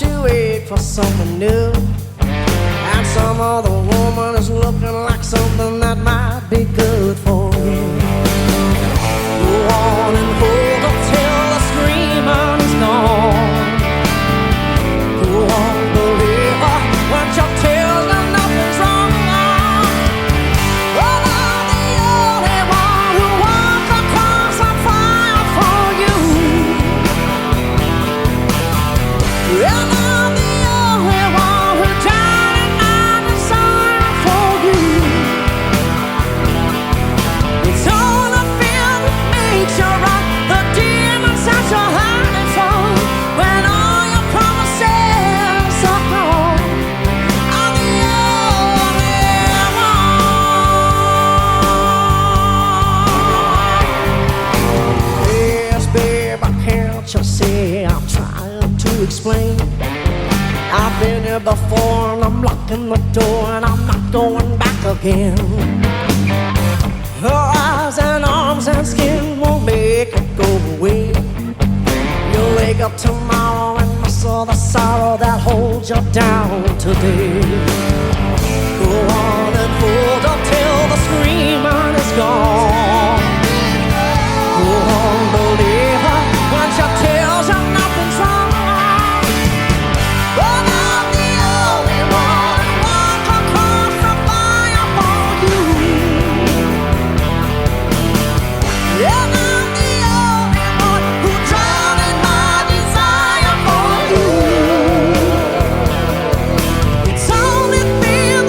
infatuated for something new, and some other woman is looking like something that might be good for you. Go on and hold up till the screaming is gone. Go on, believe her when she tells you nothing's wrong. Well, I'm the only one who walked across the fire for you. And I'm the only one who died in my desire for you. It's all the fear that makes you right, the demons that you're hiding from. When all your promises are gone, I'm the only one. Yes, babe, can't you see I'm trying to explain? I've been here before and I'm locking the door and I'm not going back again. Her eyes and arms and skin won't make it go away. You'll wake up tomorrow and miss all the sorrow that holds you down today. Go on and hold up till the screaming is gone. Go on, believe her when she tells you nothing's wrong. But I'm the only one who walked across the fire for you. And I'm the only one who drowned in my desire for you. It's only fear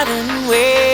hiding away.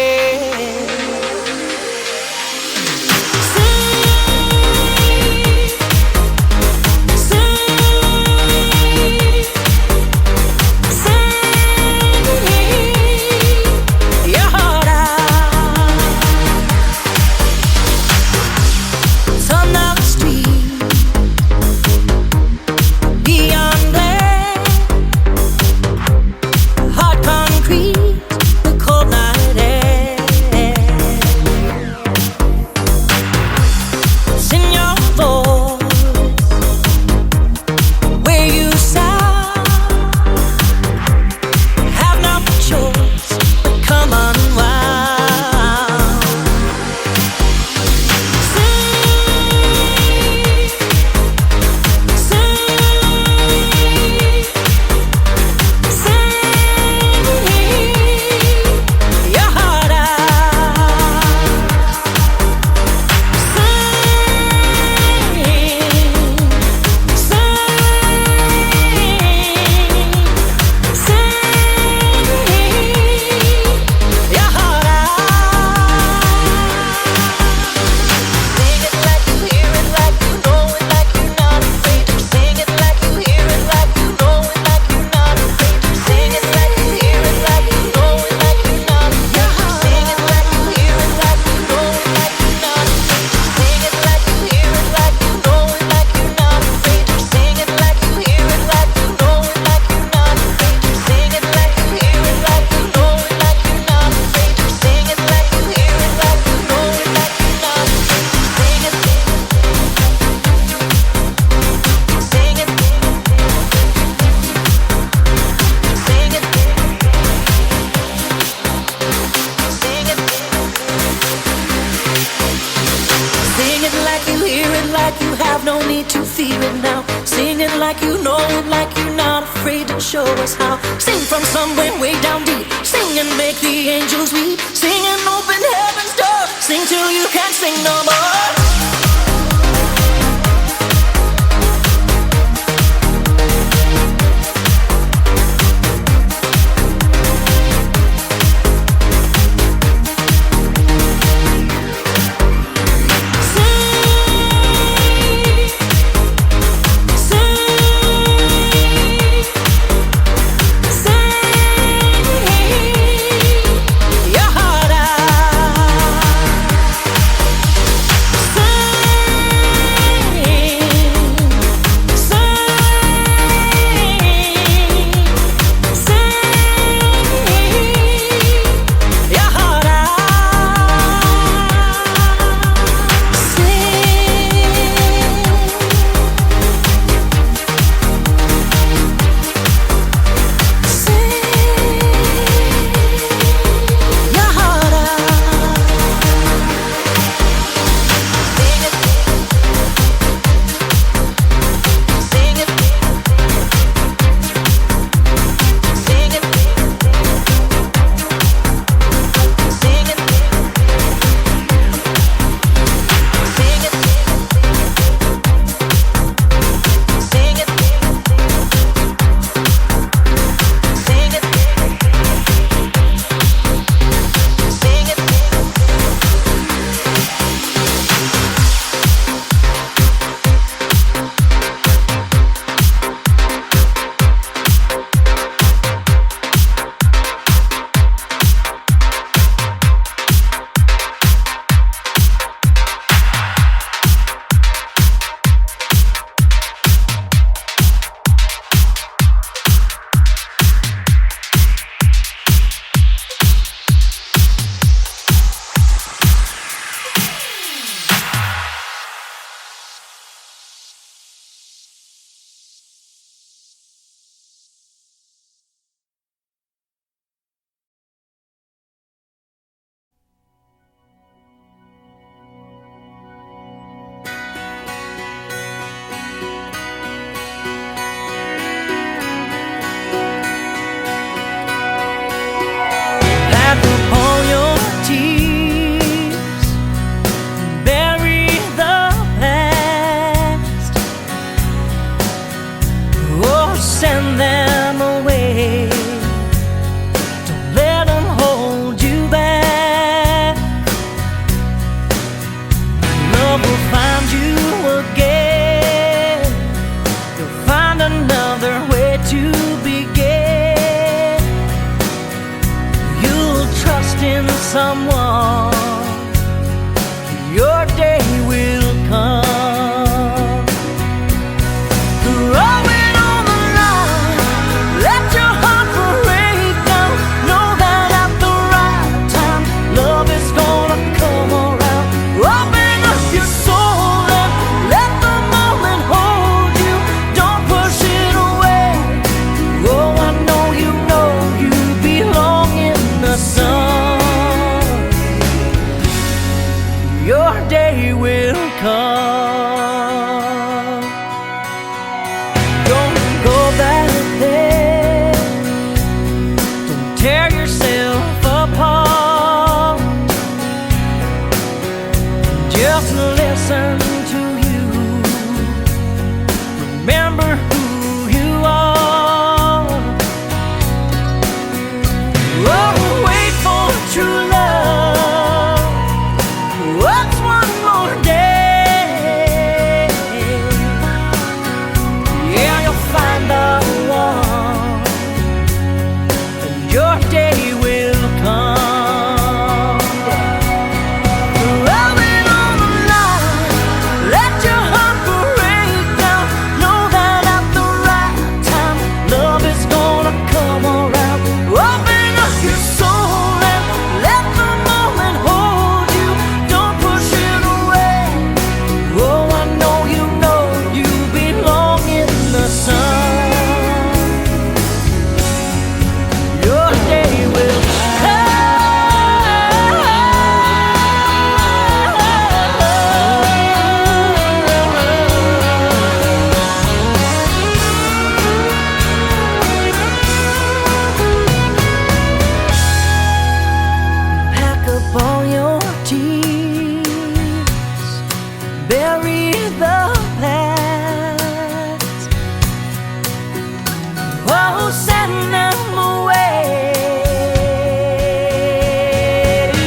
Show us how. Sing from somewhere way down deep. Sing and make the angels weep. Sing and open heaven's door. Sing till you can't sing no more. Say oh, send them away.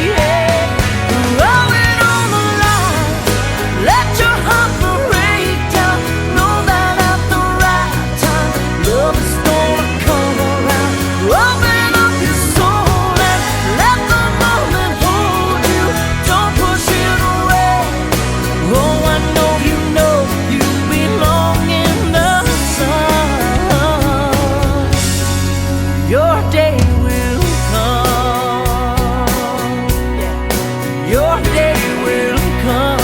Yeah. Rolling on the line, let your heart break down. Know that at the right time, love is gonna come around. Open up your soul and let the moment hold you. Don't push it away. Oh, I know you belong in the sun. Your day will come. Yeah. Your day will come.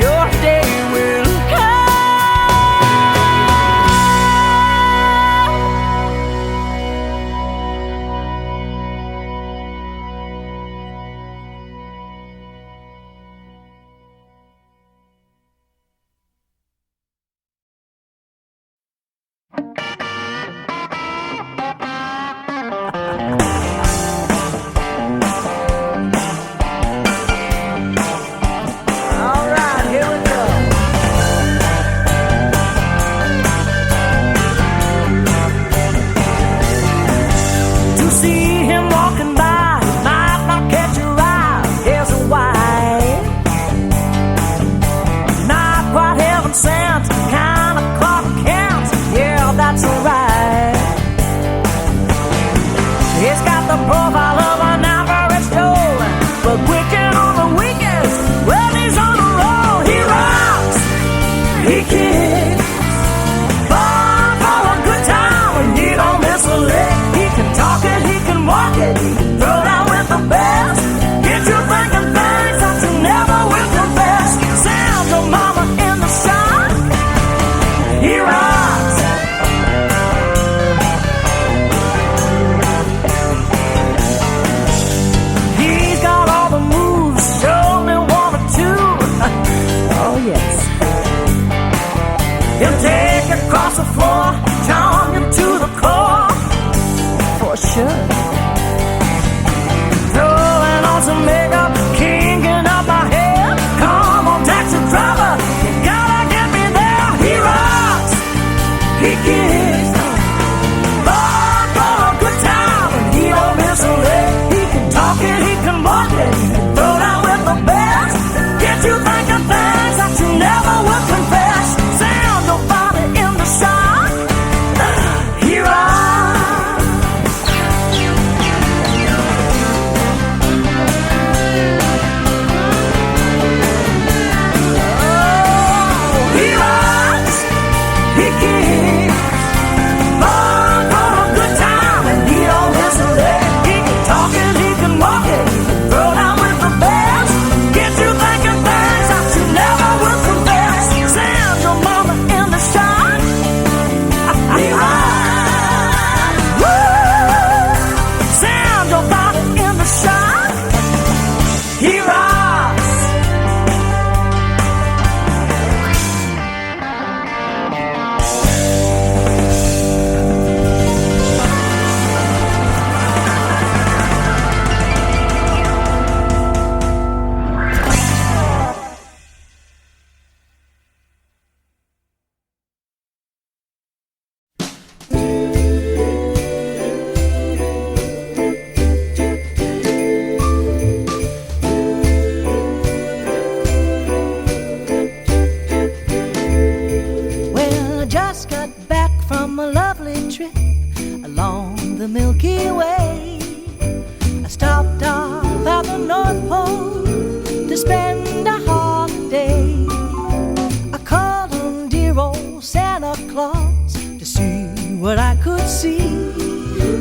Your day will all right, here we go. To see him walking by, might not catch your eye. Here's a wife, not quite heaven sent, kind of Clark Kent. Yeah, that's alright. He's got the profile of an average Joe, but wicked on the weekends when he's on the roll. He rocks, he kicks, fun for a good time, and he don't miss a lick. He can talk it, he can walk it, throw down with the best. Get you thinking things that you never will confess. Sound your mama in the sun. He rocks. He's got all the moves, show me one or two. Oh yes. He'll take you across the floor, charm you to the core, for sure. Throwing on some makeup, kinging up my hair. Come on, taxi driver, you gotta get me there. He rocks, he kicks, fun for a good time, and he don't miss a lick. He can talk it, he can walk it, throw down with the best. Get you thinking things that you never would confess. Sound your body in the sun. He rocks. Oh, he rocks, he kicks, fun for a good time, and he don't miss a lick. He can talk it, he can walk it, throw down with the best. Get you thinking things that you never would confess. Sound your mama in the sun. He rocks. Woo! Sound your body in the sun. He rocks. Well, I just got back from a lovely trip along the Milky Way. I stopped off at the North Pole to spend a holiday. I called on dear old Santa Claus to see what I could see.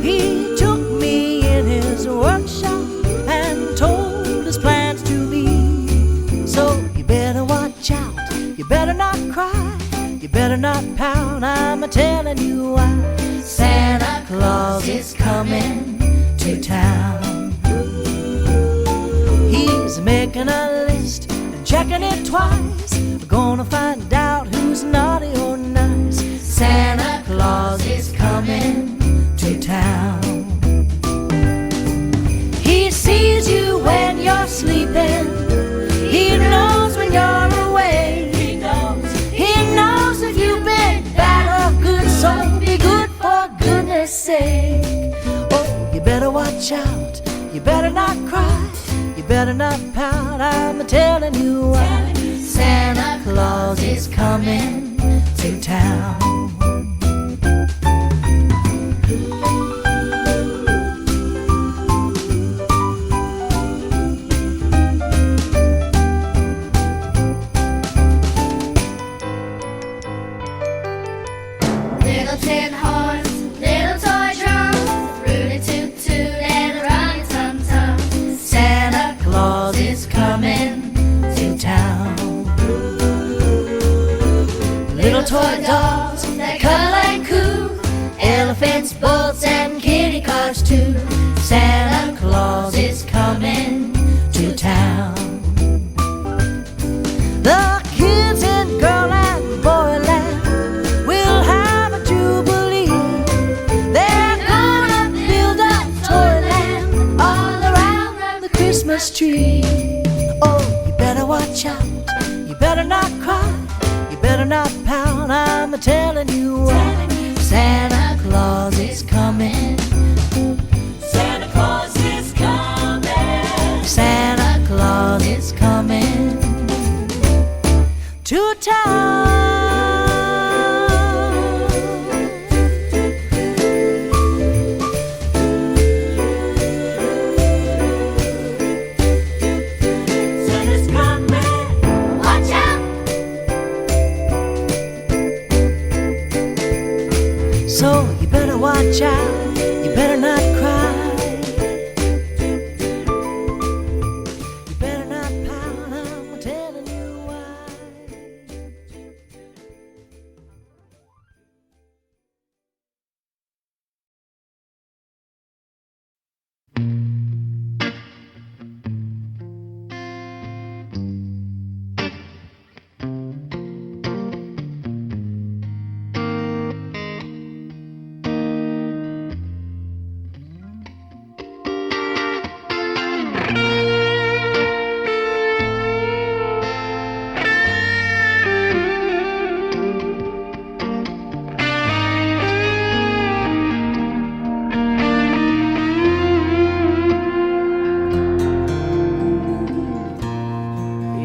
He took me in his workshop and told his plans to me. So you better watch out, you better not cry, you better not pout, I'm a-telling you why. Santa Claus is coming to town. He's making a list and checking it twice. We're gonna find out who's naughty or nice. Santa Claus is coming to town. He sees you when you're sleeping. He knows when you're away. He knows if you've been bad or watch out. You better not cry. You better not pout. I'm telling you why. Santa Claus is coming to town. Little tin horns, little toy drums, rooty toot toot and a running tum tum. Santa Claus is coming to town. Little toy dolls that cuddle and coo, elephants, boats, and kitty cars too. Santa Claus is coming to town. The kids in Girlland, Boyland will have a jubilee. They're gonna build a toyland all around the Christmas tree. Oh, you better watch out. You better not cry. You better not pout. I'm telling you why. Santa Claus is coming. Santa Claus is coming. Santa Claus is coming to town. Santa's coming. Watch out! So you better watch out. You better not cry. You better not pout. I'm telling you why.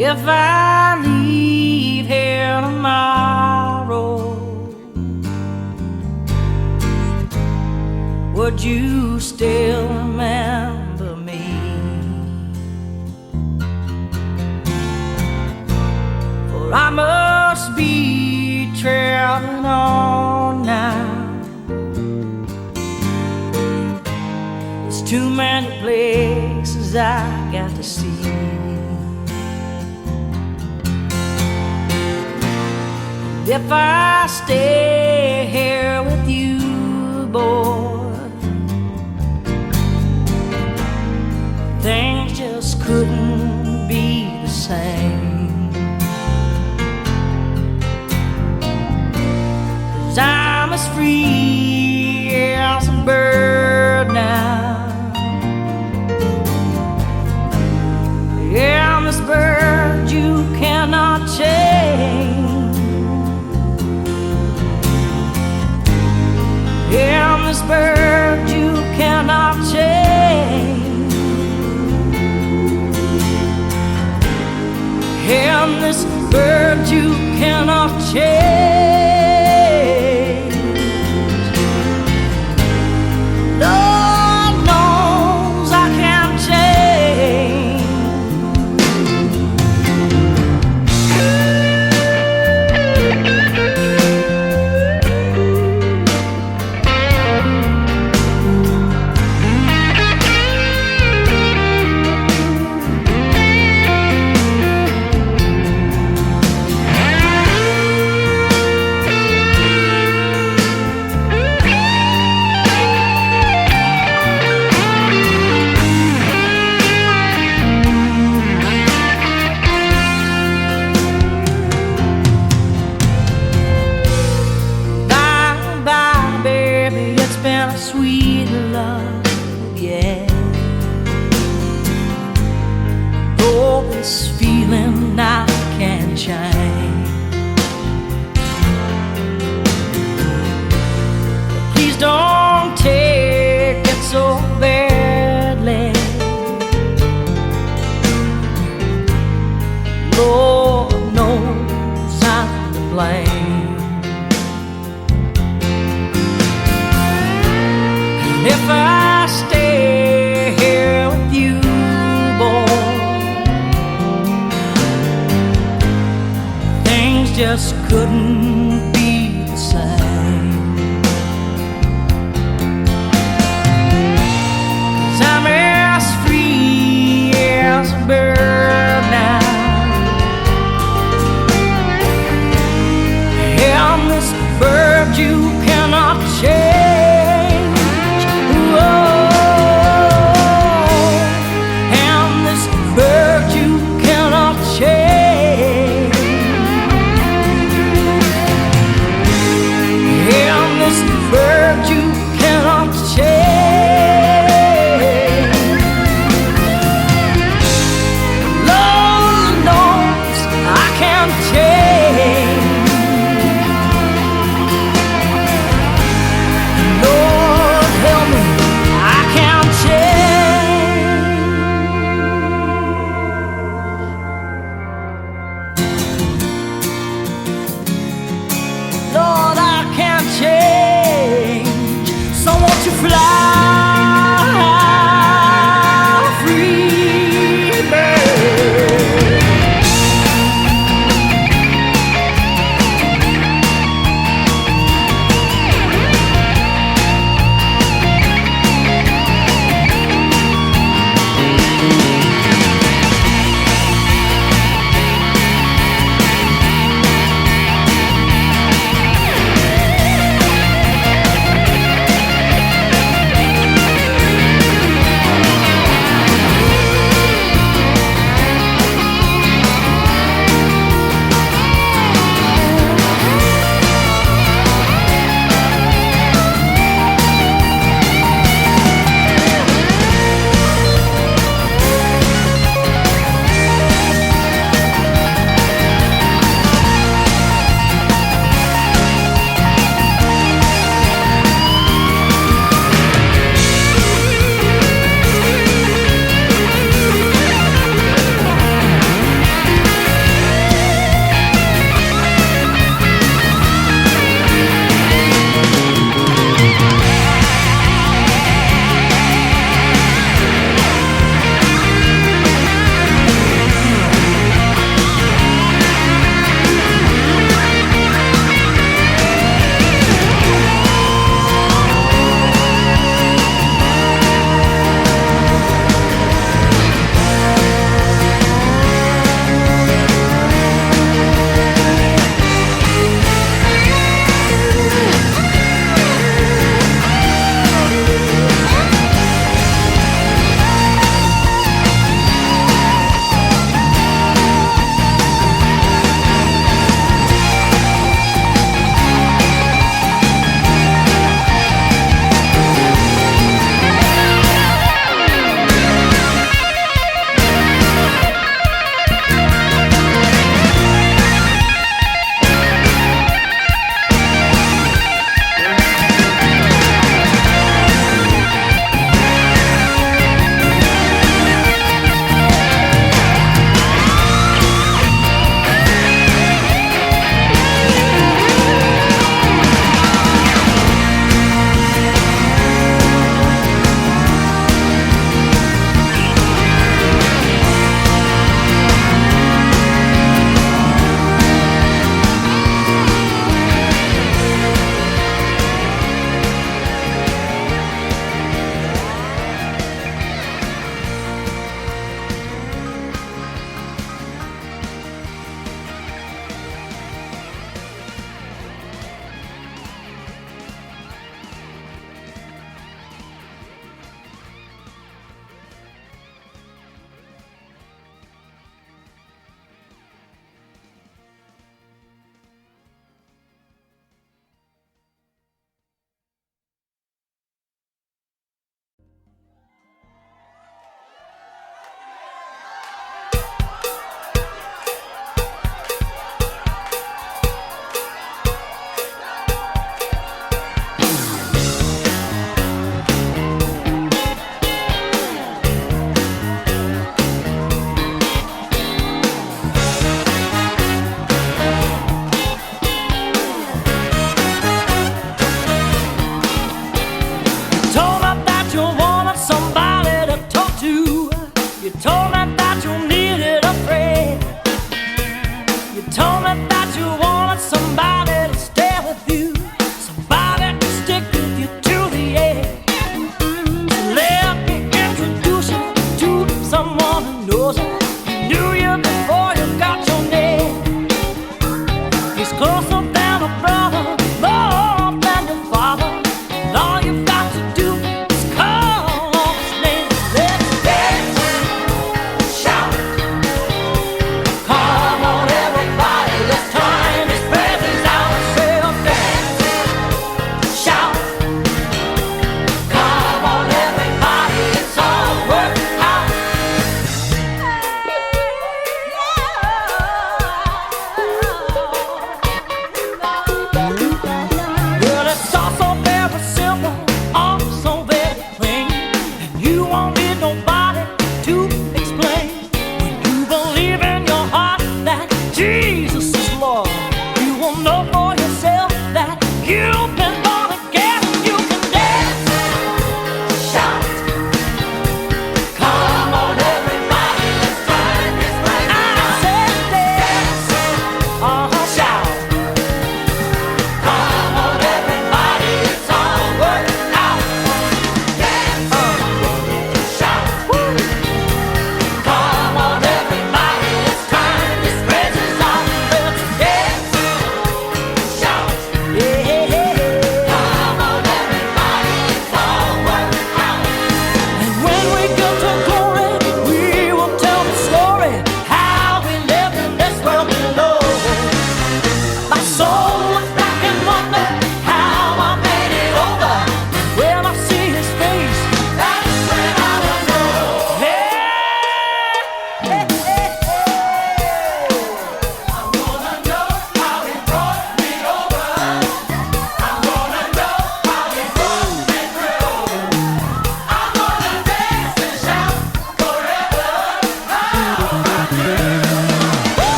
If I leave here tomorrow, would you still remember me? For I must be traveling on now. There's too many places I got to see. If I stay here with you, boy, things just couldn't be the same. 'Cause I'm as free as a bird now. Yeah, I'm this bird you cannot change. Yeah, I'm this bird you cannot change. Yeah, I'm this bird you cannot change. Lord knows I can't change. Sweet love, yeah. Though this feeling I can't change. But please don't take it so very just couldn't be the same. 'Cause I'm as free as a bird now, and this bird you cannot change. Whoa, and this bird you cannot change.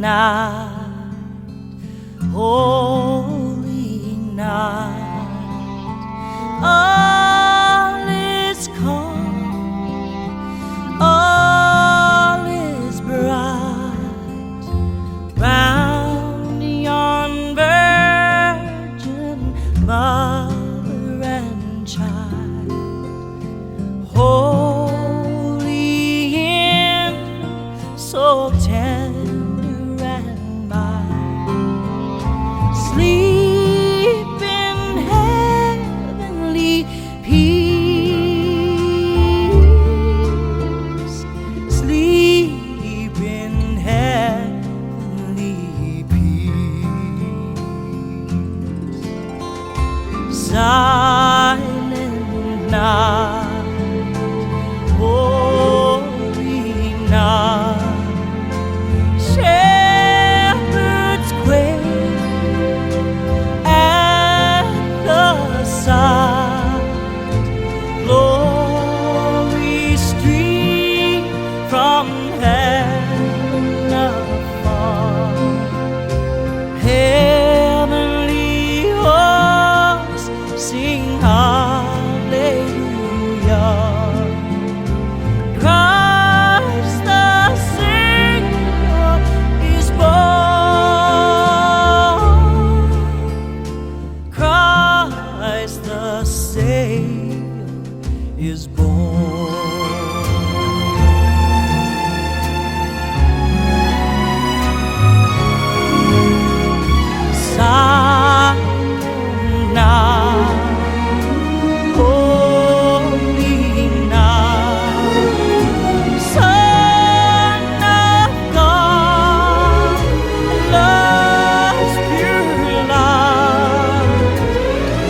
night, holy night, all is calm, all is bright round yon virgin mother and child. Holy infant, so tender and mild, sleep in heavenly peace, sleep in heavenly peace. Silent night, holy night, shepherds quake at the sight, glory stream from heaven afar, heavenly hosts sing hallelujah. Christ the Savior is born. Christ the Savior is born. Silent night, holy night, Son of God, love's pure light,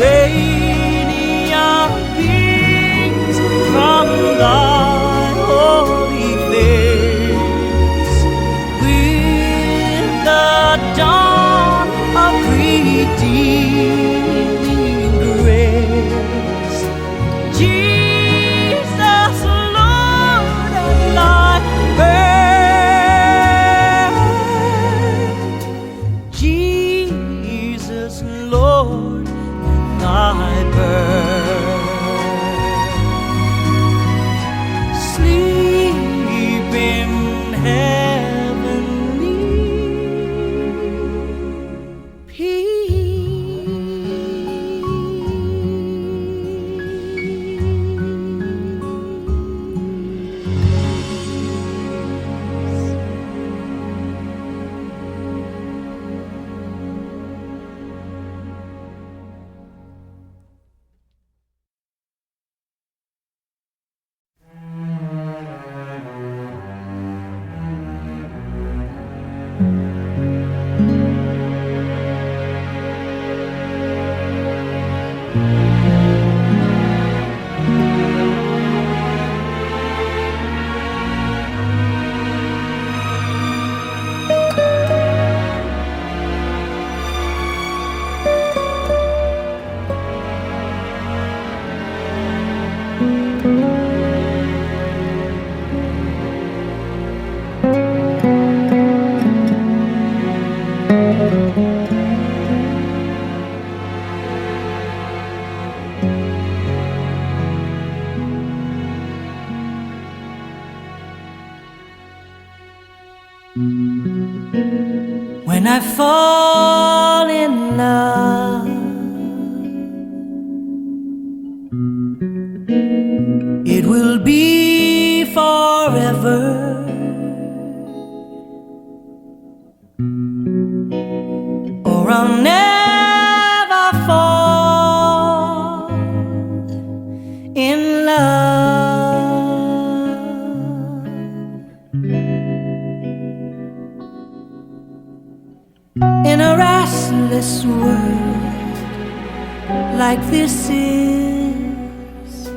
radiant beams from thy holy face, with the dawn of redeeming grace. Jesus, Lord, at thy birth, Jesus, Lord, at thy birth, sleep in heavenly When I fall in love, it will be forever. Or I'll never fall in love. In a restless world like this is,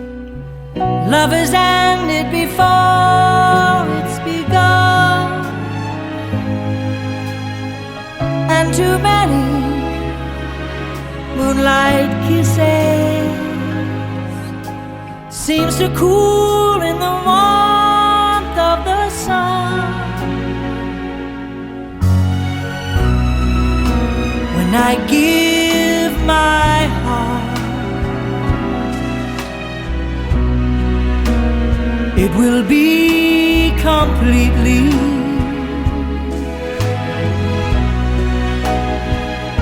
love has ended before it's begun, and too many moonlight kisses seems to cool in the warmth of the sun. I give my heart, it will be completely,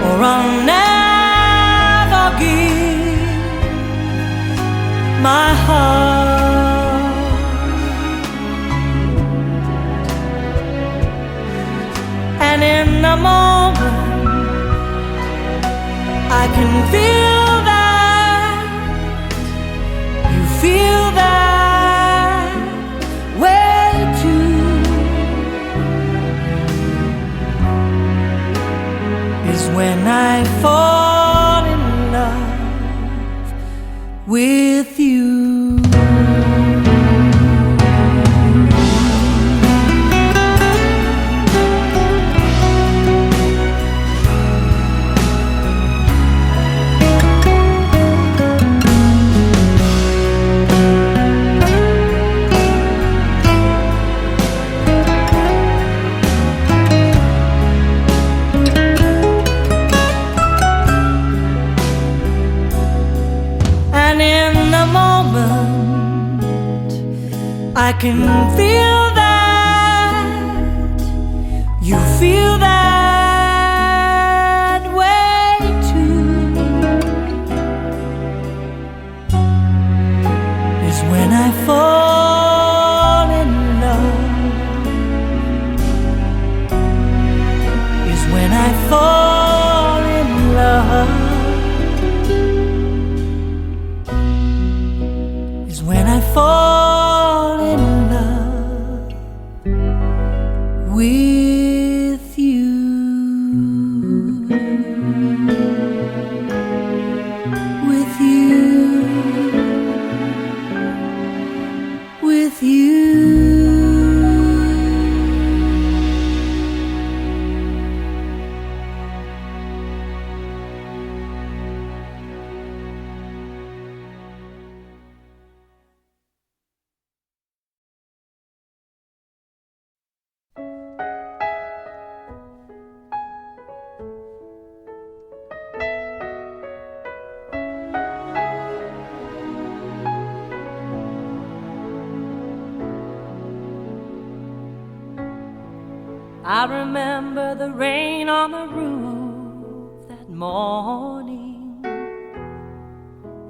or I'll never give my heart. And in the moment I can feel that you feel that way too, is when I fall in love with you. I can feel that you feel that way too, is when I fall in love, is when I fall in love, is when I fall with you. With you. With you. I remember the rain on the roof that morning,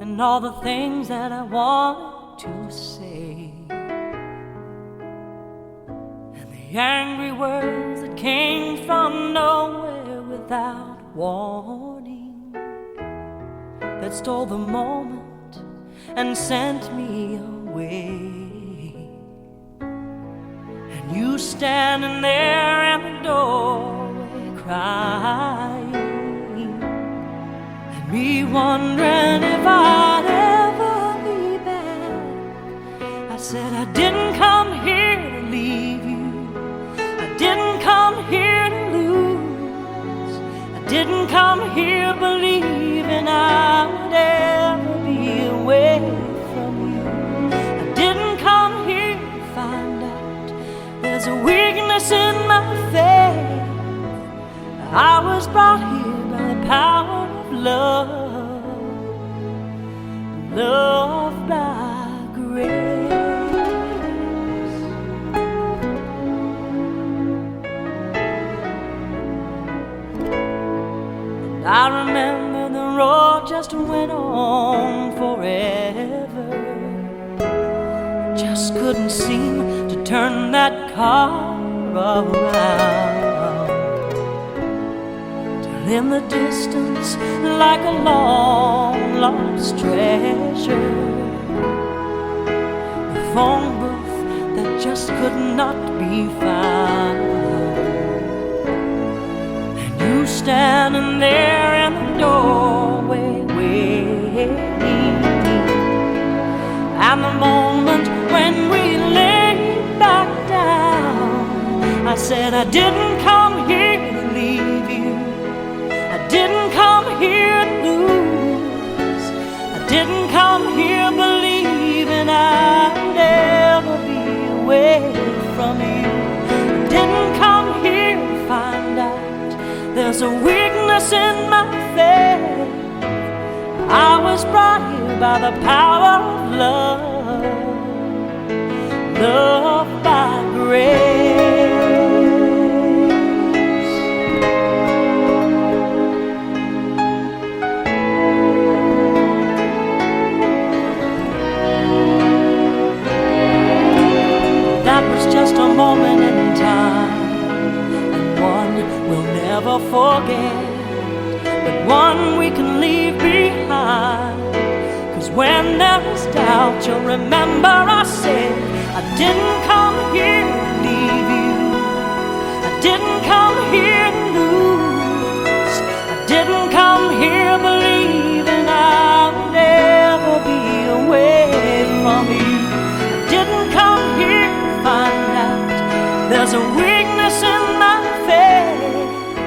and all the things that I wanted to say, and the angry words that came from nowhere without warning, that stole the moment and sent me away. You standing there in the doorway crying, and me wondering if I'd ever be back. I said I didn't come here to leave you, I didn't come here to lose, I didn't come here believing I would ever be away from you. I didn't come here to find out there's a weakness in my faith. I was brought here by the power of love, love by grace. And I remember the road just went on forever. Just couldn't seem to turn that car around, till in the distance, like a long lost treasure, the phone booth that just could not be found, and you standing there in the doorway waiting, and the moment when we lay back down, I said I didn't come here to leave you, I didn't come here to lose, I didn't come here believing I'd ever be away from you. I didn't come here to find out there's a weakness in my was brought here by the power of love, love by grace. That was just a moment in time, and one we'll never forget, but one we can leave behind. 'Cause when there is doubt, you'll remember I said I didn't come here to leave you, I didn't come here to lose, I didn't come here believing I would ever be away from you. I didn't come here to find out there's a weakness in my faith.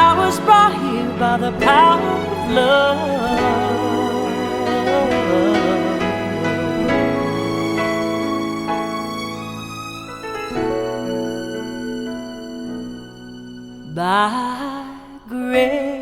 I was brought here by the power of love, by grace.